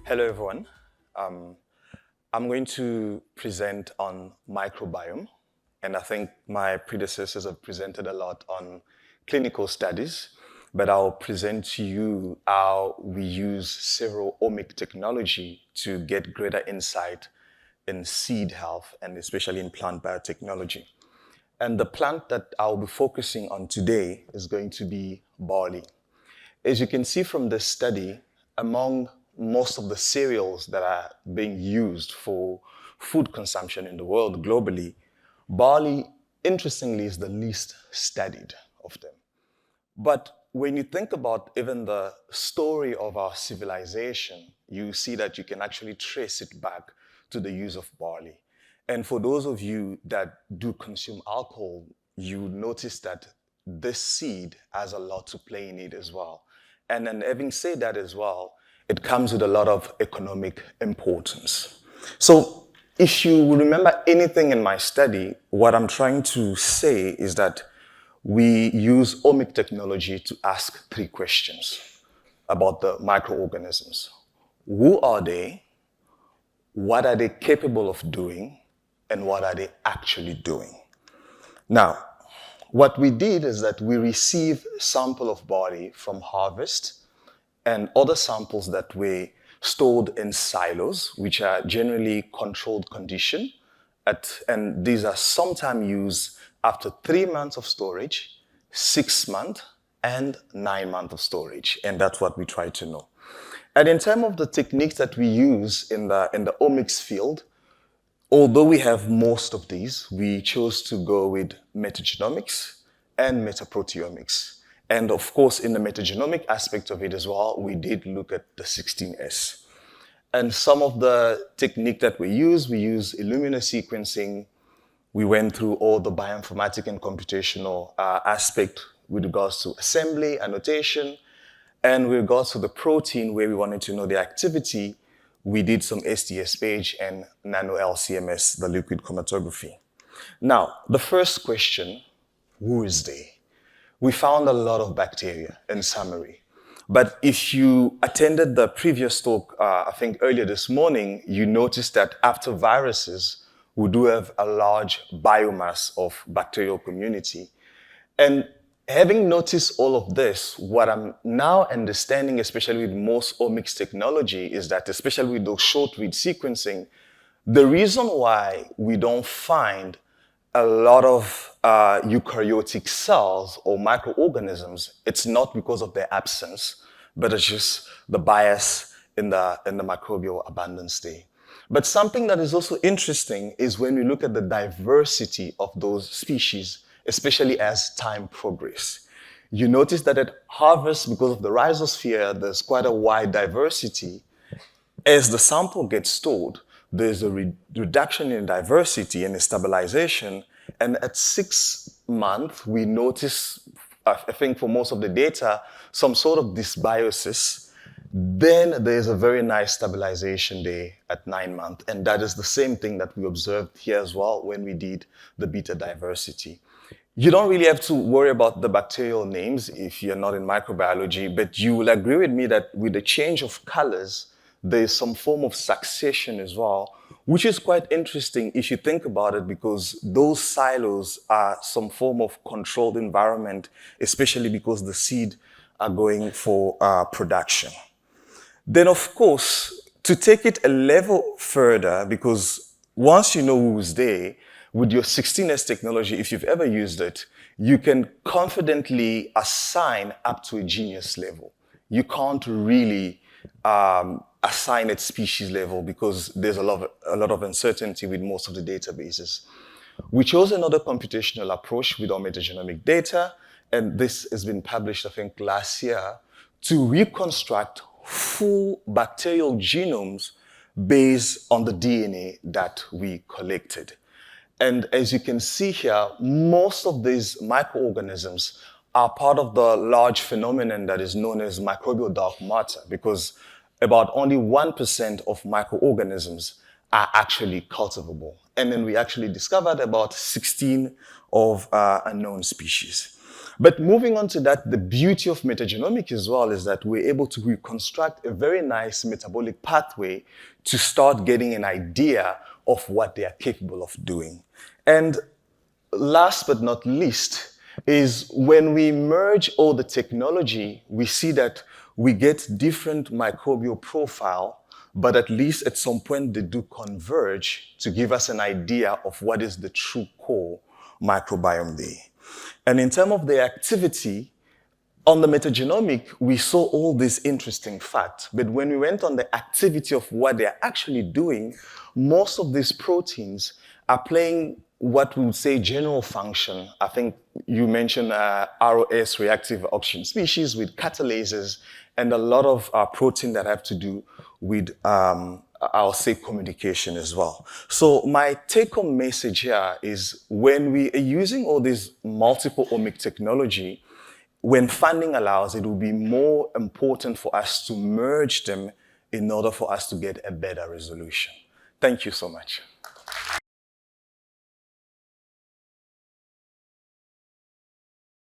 Hello, everyone. Um, I'm going to present on microbiome, and I think my predecessors have presented a lot on clinical studies, but I'll present to you how we use several omic technology to get greater insight in seed health and especially in plant biotechnology. And the plant that I'll be focusing on today is going to be barley. As you can see from this study, among most of the cereals that are being used for food consumption in the world globally, barley, interestingly, is the least studied of them. But when you think about even the story of our civilization, you see that you can actually trace it back to the use of barley. And for those of you that do consume alcohol, you notice that this seed has a lot to play in it as well. And then having said that as well, it comes with a lot of economic importance. So if you remember anything in my study, what I'm trying to say is that we use omic technology to ask three questions about the microorganisms. Who are they? What are they capable of doing? And what are they actually doing? Now, what we did is that we received sample of barley from harvest and other samples that were stored in silos, which are generally controlled condition. And these are sometimes used after 3 months of storage, 6 months, and 9 months of storage. And that's what we try to know. And in terms of the techniques that we use in the omics field, although we have most of these, we chose to go with metagenomics and metaproteomics. And of course, in the metagenomic aspect of it as well, we did look at the 16S. And some of the technique that we use Illumina sequencing. We went through all the bioinformatic and computational aspect with regards to assembly, annotation, and with regards to the protein where we wanted to know the activity, we did some STS page and nano LCMS, the liquid chromatography. Now, the first question, who is they? We found a lot of bacteria in summary. But if you attended the previous talk, I think earlier this morning, you noticed that after viruses, we do have a large biomass of bacterial community. And having noticed all of this, what I'm now understanding, especially with most omics technology, is that especially with those short read sequencing, the reason why we don't find a lot of eukaryotic cells or microorganisms, it's not because of their absence, but it's just the bias in the microbial abundance state. But something that is also interesting is when we look at the diversity of those species, especially as time progresses. You notice that at harvest, because of the rhizosphere, there's quite a wide diversity. As the sample gets stored, there's a reduction in diversity and a stabilization. And at 6 months, we notice, I think for most of the data, some sort of dysbiosis. Then there's a very nice stabilization there at 9 months. And that is the same thing that we observed here as well when we did the beta diversity. You don't really have to worry about the bacterial names if you're not in microbiology, but you will agree with me that with the change of colors, there's some form of succession as well, which is quite interesting if you think about it, because those silos are some form of controlled environment, especially because the seed are going for production. Then, of course, to take it a level further, because once you know who's there, with your 16S technology, if you've ever used it, you can confidently assign up to a genus level. You can't really assign at species level because there's a lot of uncertainty with most of the databases. We chose another computational approach with our metagenomic data, and this has been published, I think, last year, to reconstruct full bacterial genomes based on the DNA that we collected. And as you can see here, most of these microorganisms are part of the large phenomenon that is known as microbial dark matter, because about only 1% of microorganisms are actually cultivable. And then we actually discovered about 16 of unknown species. But moving on to that, the beauty of metagenomics as well is that we're able to reconstruct a very nice metabolic pathway to start getting an idea of what they are capable of doing. And last but not least is when we merge all the technology, we see that we get different microbial profile, but at least at some point they do converge to give us an idea of what is the true core microbiome there. And in terms of the activity, on the metagenomic, we saw all these interesting facts. But when we went on the activity of what they're actually doing, most of these proteins are playing what we would say general function. I think you mentioned ROS, reactive oxygen species, with catalases, and a lot of protein that have to do with, I'll say, communication as well. So my take-home message here is when we are using all this multiple omic technology, when funding allows, it will be more important for us to merge them in order for us to get a better resolution. Thank you so much.